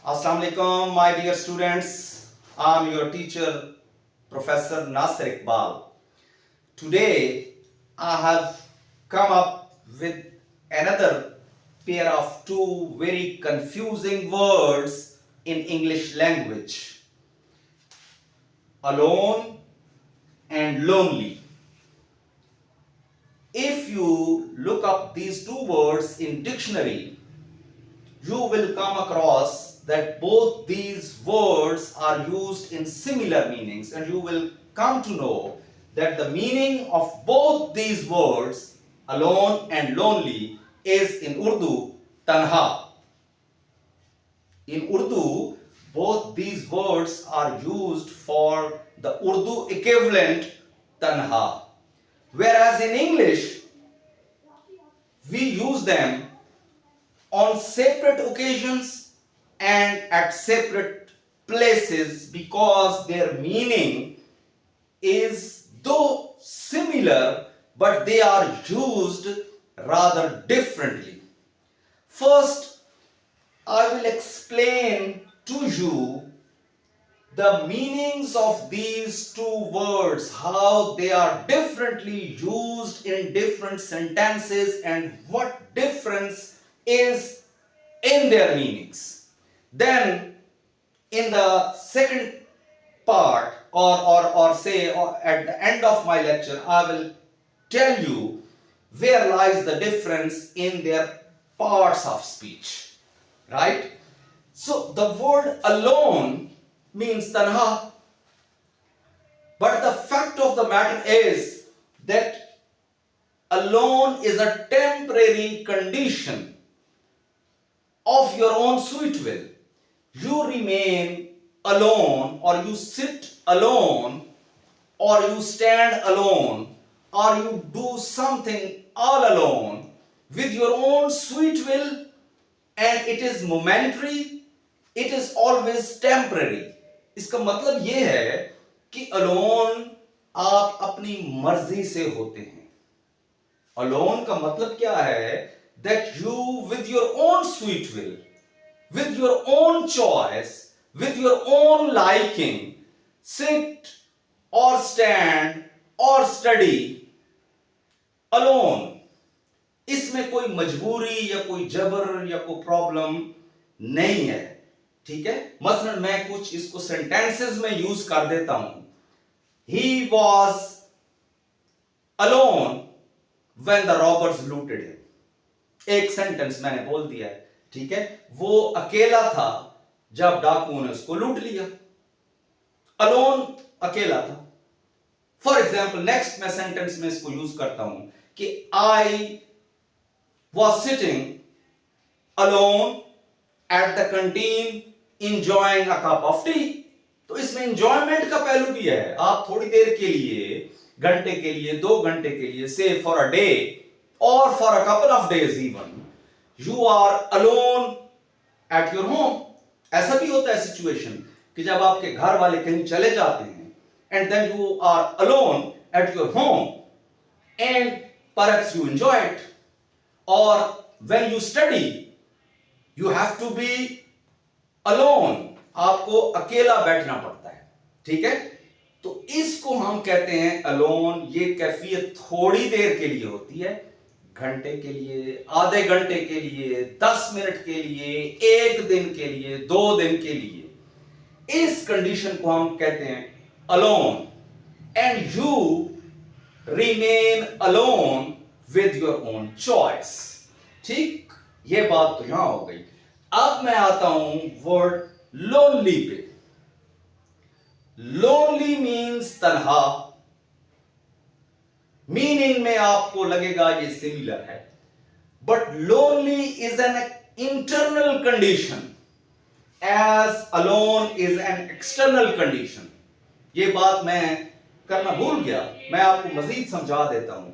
Assalamu alaikum, my dear students. I'm your teacher, Professor Nasir Iqbal. Today, I have come up with another pair of two very confusing words in English language: alone and lonely. If you look up these two words in dictionary, you will come across that both these words are used in similar meanings, and you will come to know that the meaning of both these words, alone and lonely, is in Urdu tanha. In Urdu, both these words are used for the Urdu equivalent tanha, whereas in English we use them on separate occasions and at separate places because their meaning is though similar, but they are used rather differently. First, I will explain to you the meanings of these two words, how they are differently used in different sentences and what difference is in their meanings. Then in the second part or at the end of my lecture, I will tell you where lies the difference in their parts of speech, right? So the word alone means tanha, but the fact of the matter is that alone is a temporary condition of your own sweet will. You remain alone, or you sit alone, or you stand alone, or you do something all alone with your own sweet will, and it is momentary, it is always temporary. इसका मतलब ये है कि alone आप अपनी मर्जी से होते हैं. अलोन का मतलब क्या है? That you with your own sweet will, with your own choice, with your own liking, sit or stand or study alone. इसमें कोई मजबूरी या कोई जबर या कोई प्रॉब्लम नहीं है. ठीक है? मसलन मैं कुछ इसको सेंटेंसेस में यूज कर देता हूं. He was alone when the robbers looted him. एक सेंटेंस मैंने बोल दिया है. ठीक है? वो अकेला था जब डाकुओं ने उसको लूट लिया. अलोन अकेला था. फॉर एग्जाम्पल नेक्स्ट मैं सेंटेंस में इसको यूज करता हूं कि I was sitting alone at the canteen enjoying a cup of tea. तो इसमें enjoyment का पहलू भी है. आप थोड़ी देर के लिए, घंटे के लिए, 2 घंटे के लिए, say for a day or for a couple of days even, you are alone at your home. ऐसा भी होता है सिचुएशन कि जब आपके घर वाले कहीं चले जाते हैं and then you are alone at your home and perhaps you enjoy it. Or when you study, you have to be alone. आपको अकेला बैठना पड़ता है. ठीक है? तो इसको हम कहते हैं अलोन. ये कैफियत थोड़ी देर के लिए होती है, घंटे के लिए, आधे घंटे के लिए, 10 मिनट के लिए, 1 दिन के लिए, 2 दिन के लिए. इस कंडीशन को हम कहते हैं alone. And you remain alone with your own choice. ठीक? ये बात तो यहां हो गई. अब मैं आता हूं वर्ड lonely पे. lonely means तन्हा. मीनिंग में आपको लगेगा ये सिमिलर है, but lonely is an internal condition as alone is an external condition. ये बात मैं करना भूल गया. मैं आपको मजीद समझा देता हूं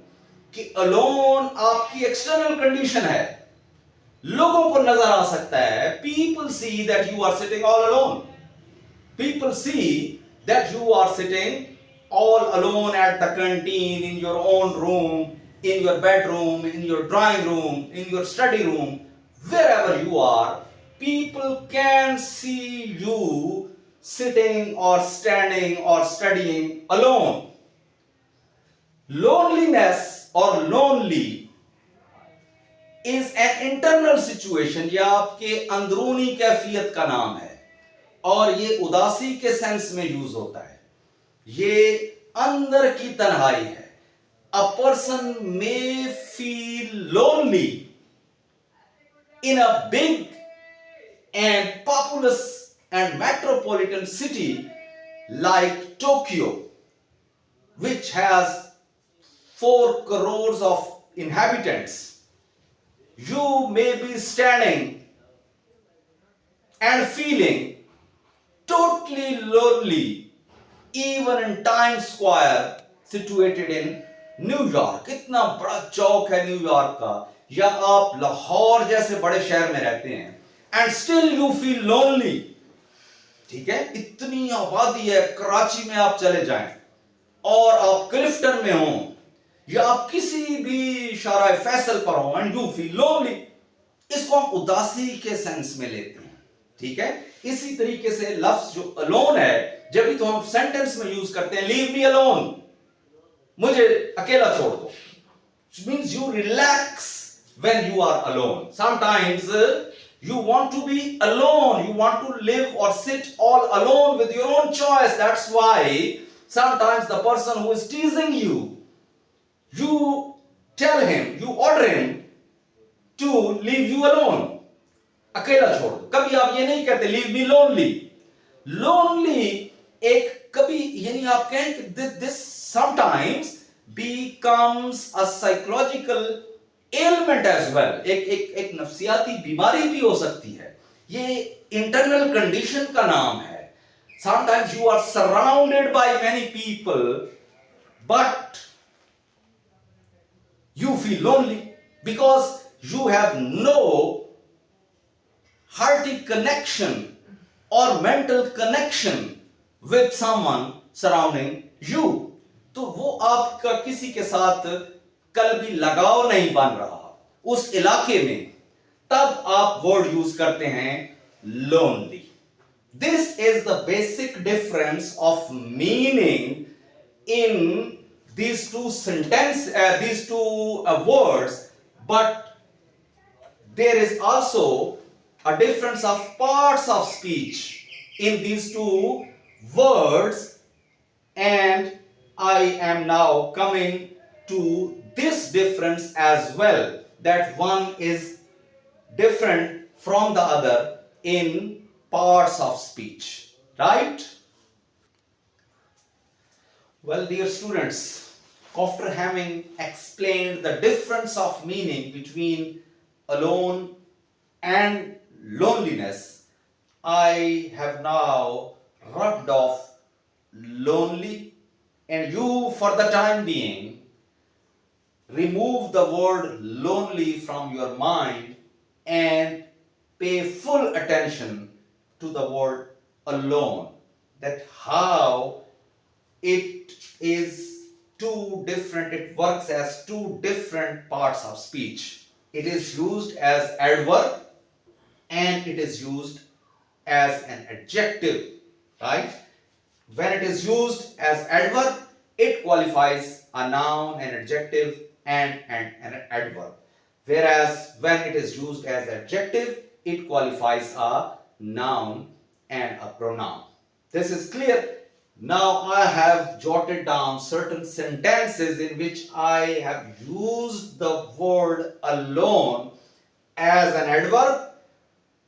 कि अलोन आपकी एक्सटर्नल कंडीशन है. लोगों को नजर आ सकता है. People see that you are sitting all alone. People see that you are sitting all alone at the canteen, in your own room, in your bedroom, in your drawing room, in your study room, wherever you are. people can see you sitting or standing or studying alone. Loneliness or lonely is an internal situation, या आपके अंदरूनी कैफियत का नाम है, और ये उदासी के सेंस में यूज होता है. ये अंदर की तन्हाई है. A person may feel lonely in a big and populous and metropolitan city like Tokyo, which has 4 crores of inhabitants. You may be standing and feeling totally lonely even in Times Square situated in New York. इतना बड़ा चौक है New York का, या आप लाहौर जैसे बड़े शहर में रहते हैं, and still you feel lonely. ठीक है, इतनी आबादी है, कराची में आप चले जाएं और आप क्लिफ्टन में हो या आप किसी भी शाराए फैसल पर हो, एंड यू फील लोनली. इसको हम उदासी के सेंस में लेते हैं. ठीक है, इसी तरीके से लफ्ज जो अलोन है, जब भी तो हम सेंटेंस में यूज करते हैं, लीव मी अलोन, मुझे अकेला छोड़ दो. It means you relax when you are alone. Sometimes you want to be alone, you want to live or sit all alone with your own choice. That's why sometimes the person who is teasing you, you tell him, you order him to leave you alone. अकेला छोड़ दो. कभी आप ये नहीं कहते leave me lonely. Lonely एक कभी यानी आप कहें कि this sometimes becomes a psychological ailment as well. एक नफ्सियाती बीमारी भी हो सकती है. ये internal condition का नाम है. Sometimes you are surrounded by many people, but you feel lonely because you have no hearty connection or mental connection with someone surrounding you. तो वो आपका किसी के साथ कल्बी लगाव नहीं बन रहा उस इलाके में, तब आप वर्ड यूज करते हैं lonely. This is the basic difference of meaning in these two words, but there is also a difference of parts of speech in these two words, and I am now coming to this difference as well, that one is different from the other in parts of speech, right? Well, dear students, after having explained the difference of meaning between alone and loneliness, I have now rubbed off lonely, and you, for the time being, remove the word lonely from your mind and pay full attention to the word alone, that how it is two different, it works as two different parts of speech. It is used as adverb and it is used as an adjective, right? When it is used as adverb, it qualifies a noun, an adjective, and an adverb. Whereas when it is used as adjective, it qualifies a noun and a pronoun. This is clear. Now I have jotted down certain sentences in which I have used the word alone as an adverb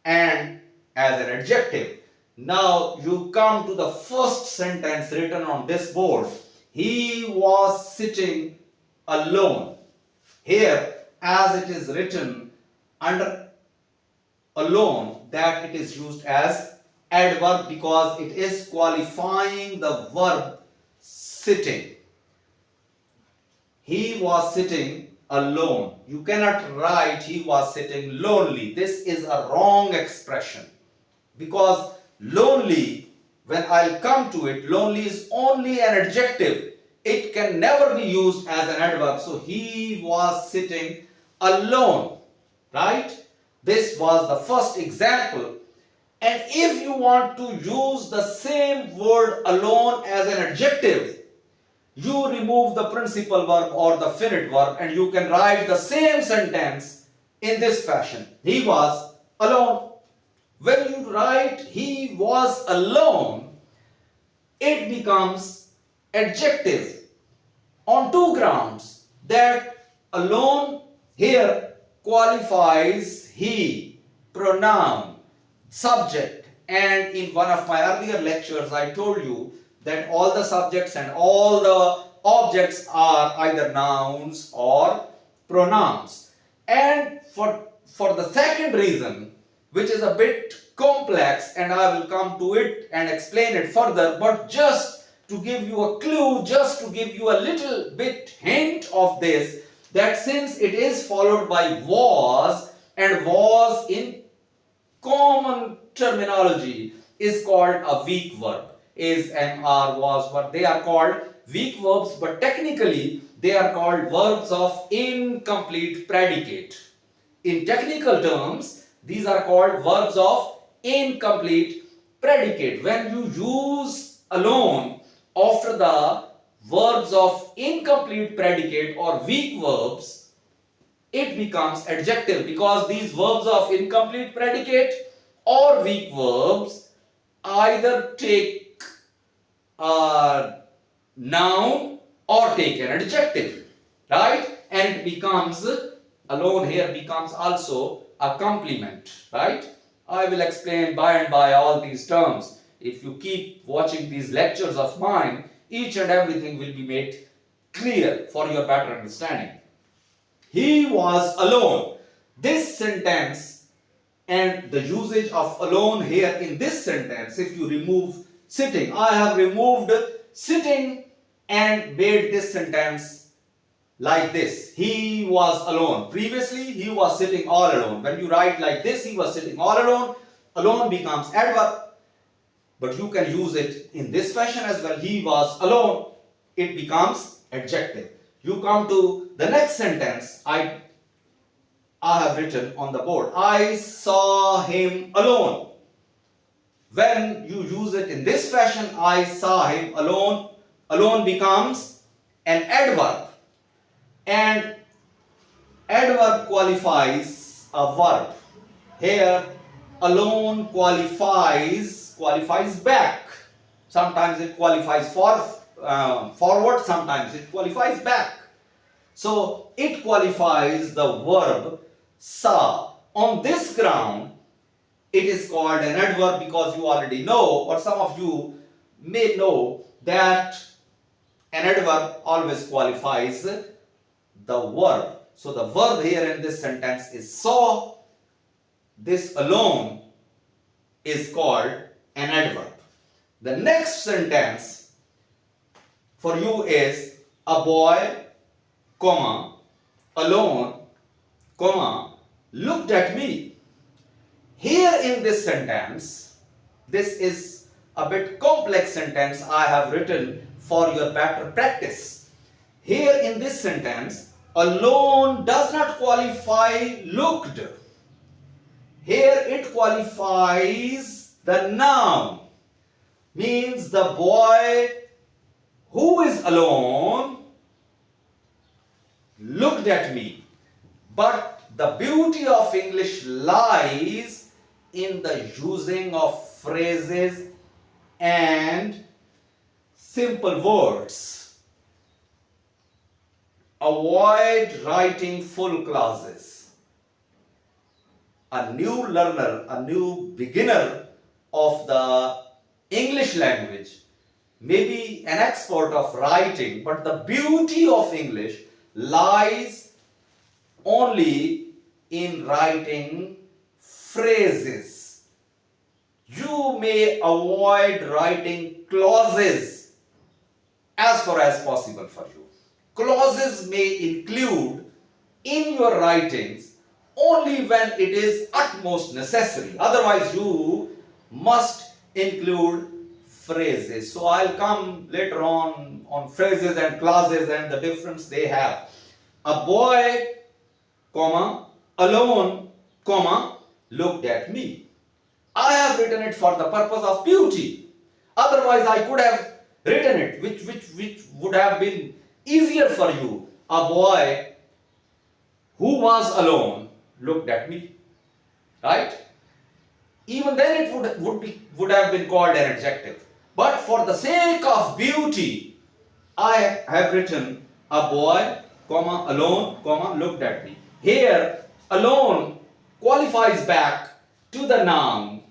and as an adjective. Now you come to the first sentence written on this board. He was sitting alone. Here, as it is written under alone, that it is used as adverb because it is qualifying the verb sitting. He was sitting alone. You cannot write he was sitting lonely. This is a wrong expression because lonely, when I'll come to it, lonely is only an adjective. It can never be used as an adverb. So he was sitting alone, right? This was the first example. And if you want to use the same word alone as an adjective, you remove the principal verb or the finite verb and you can write the same sentence in this fashion. He was alone. When you write he was alone, it becomes adjective on two grounds. That alone here qualifies he, pronoun, subject, and in one of my earlier lectures I told you that all the subjects and all the objects are either nouns or pronouns. And for the second reason, which is a bit complex, and I will come to it and explain it further, but just to give you a clue, just to give you a little bit hint of this, that since it is followed by was, and was in common terminology is called a weak verb, is, am, are, was, but they are called weak verbs, but technically they are called verbs of incomplete predicate. In technical terms, these are called verbs of incomplete predicate. When you use alone after the verbs of incomplete predicate or weak verbs, it becomes adjective, because these verbs of incomplete predicate or weak verbs either take a noun or take an adjective, right? And it becomes, alone here becomes also a complement, right? I will explain by and by all these terms. If you keep watching these lectures of mine, each and everything will be made clear for your better understanding. He was alone. This sentence and the usage of alone here in this sentence, if you remove sitting, I have removed sitting and made this sentence like this. He was alone. Previously, he was sitting all alone. When you write like this, he was sitting all alone, alone becomes adverb. But you can use it in this fashion as well. He was alone. It becomes adjective. You come to the next sentence. I have written on the board. I saw him alone. When you use it in this fashion, I saw him alone, alone becomes an adverb. And adverb qualifies a verb. Here, alone qualifies back. Sometimes it qualifies forward, sometimes it qualifies back. So it qualifies the verb saw. On this ground, it is called an adverb, because you already know, or some of you may know, that an adverb always qualifies the verb. So the verb here in this sentence is saw. This alone is called an adverb. The next sentence for you is a boy, comma, alone, comma, looked at me. Here in this sentence, this is a bit complex sentence I have written for your better practice. Here in this sentence, alone does not qualify looked. Here it qualifies the noun. Means the boy who is alone looked at me. But the beauty of English lies in the using of phrases and simple words. Avoid writing full clauses. A new learner, a new beginner of the English language may be an expert of writing, but the beauty of English lies only in writing phrases. You may avoid writing clauses as far as possible for you. Clauses may include in your writings only when it is utmost necessary. Otherwise, you must include phrases. So I'll come later on phrases and clauses and the difference they have. A boy, comma, alone, comma, looked at me. I have written it for the purpose of beauty. Otherwise, I could have written it, which would have been easier for you. A boy who was alone looked at me. Right? Even then it would have been called an adjective. But for the sake of beauty, I have written a boy, comma, alone, comma, looked at me. Here, alone qualifies back to the noun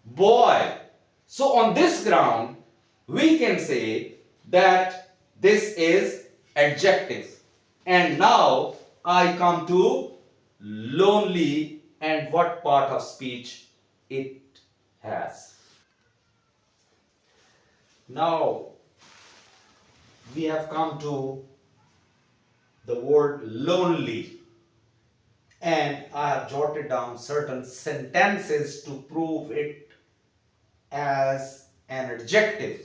boy. So on this ground, we can say that this is adjective. And now I come to lonely and what part of speech it has. Now we have come to the word lonely, and I have jotted down certain sentences to prove it as an adjective.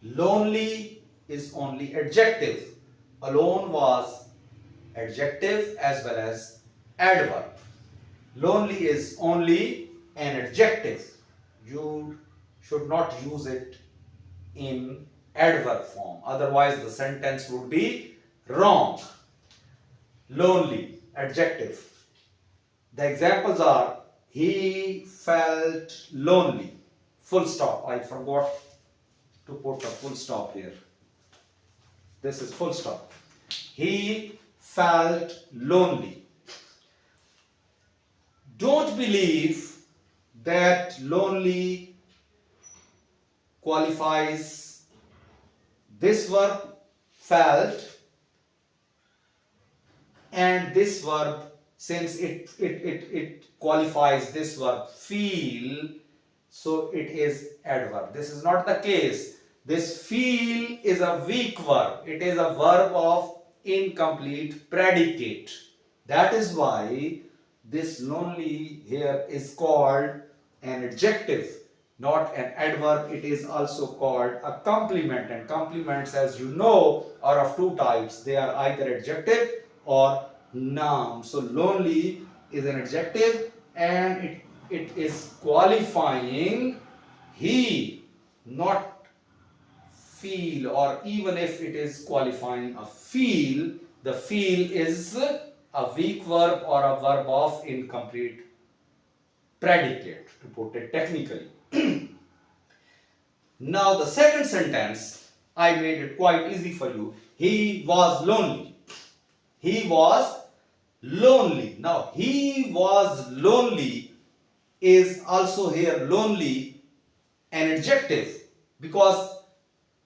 Lonely is only adjective. Alone was adjective as well as adverb. Lonely is only an adjective. You should not use it in adverb form. Otherwise, the sentence would be wrong. Lonely, adjective. The examples are he felt lonely. Full stop. I forgot to put a full stop here. This is full stop. He felt lonely. Don't believe that lonely qualifies this verb felt and this verb, since it qualifies this verb feel, so it is adverb. This is not the case. This feel is a weak verb. It is a verb of incomplete predicate. That is why this lonely here is called an adjective, not an adverb. It is also called a complement, and complements, as you know, are of two types. They are either adjective or noun. So lonely is an adjective and it is qualifying he, not feel. Or even if it is qualifying a feel, the feel is a weak verb or a verb of incomplete predicate, to put it technically. Now the second sentence, I made it quite easy for you. He was lonely. He was lonely. Now he was lonely is also here lonely an adjective because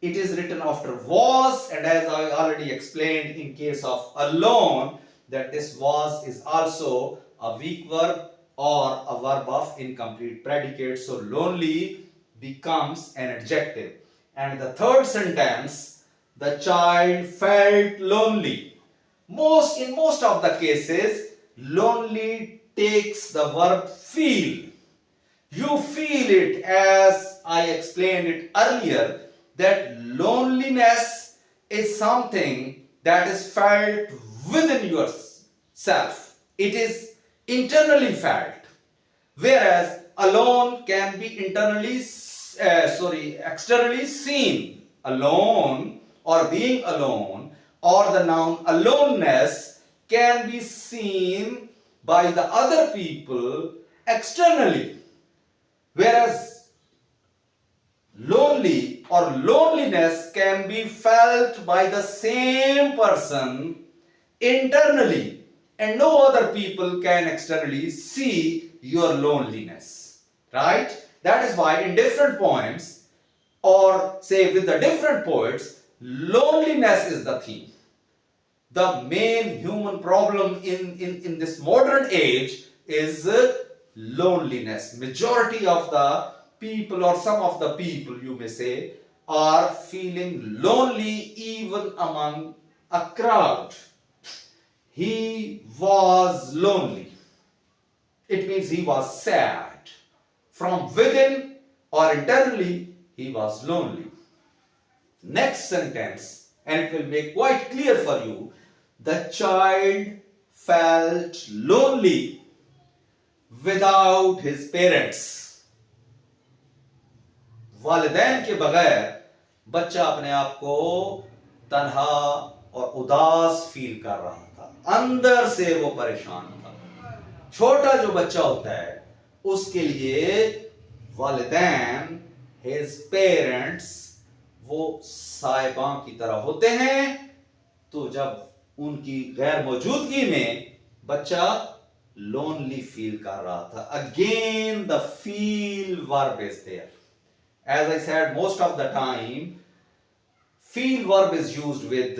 it is written after was, and as I already explained in case of alone, that this was is also a weak verb or a verb of incomplete predicate. So lonely becomes an adjective. And the third sentence, the child felt lonely. In most of the cases, lonely takes the verb feel. You feel it, as I explained it earlier, that loneliness is something that is felt within yourself. It is internally felt. Whereas alone can be externally seen. Alone or being alone or the noun aloneness can be seen by the other people externally. Whereas lonely or loneliness can be felt by the same person internally, and no other people can externally see your loneliness. Right? That is why in different poems, or say with the different poets, loneliness is the theme. The main human problem in this modern age is loneliness. Majority of the people, or some of the people you may say, are feeling lonely even among a crowd. He was lonely. It means he was sad. From within or internally, he was lonely. Next sentence, and it will make quite clear for you. The child felt lonely without his parents. वालिदैन के बगैर बच्चा अपने आप को तन्हा और उदास फील कर रहा था, अंदर से वो परेशान था। छोटा जो बच्चा होता है उसके लिए वालिदैन, हिज पेरेंट्स, वो साहिबां की तरह होते हैं। तो जब उनकी गैर मौजूदगी में बच्चा लोनली फील कर रहा था। Again the feel verb is there. As I said, most of the time feel verb is used with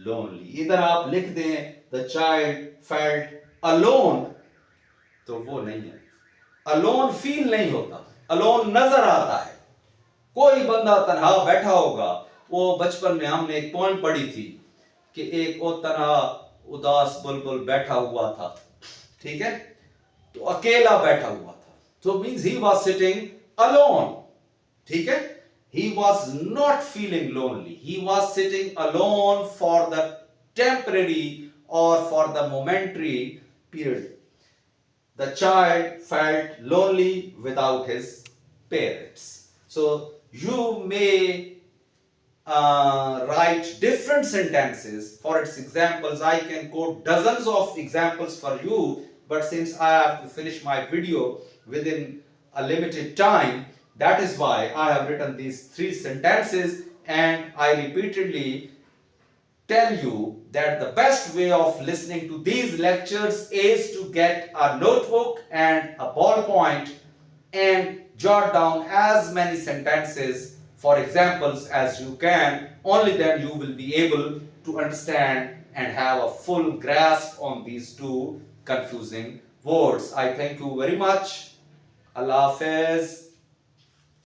lonely. इधर आप लिख दें the child felt alone, तो वो नहीं है। alone feel नहीं होता, alone नजर आता है। कोई बंदा तन्हा बैठा होगा, वो बचपन में हमने एक पॉइंट पढ़ी थी कि एक वो तन्हा उदास बुलबुल बैठा हुआ था, ठीक है, तो अकेला बैठा हुआ था, तो means he was sitting alone, ठीक है, he was not feeling lonely, he was sitting alone for the temporary or for the momentary period. The child felt lonely without his parents. So you may write different sentences for its examples. I can quote dozens of examples for you, but since I have to finish my video within a limited time, that is why I have written these 3 sentences, and I repeatedly tell you that the best way of listening to these lectures is to get a notebook and a ballpoint and jot down as many sentences for examples as you can. Only then you will be able to understand and have a full grasp on these 2 confusing words. I thank you very much. Allah Hafiz.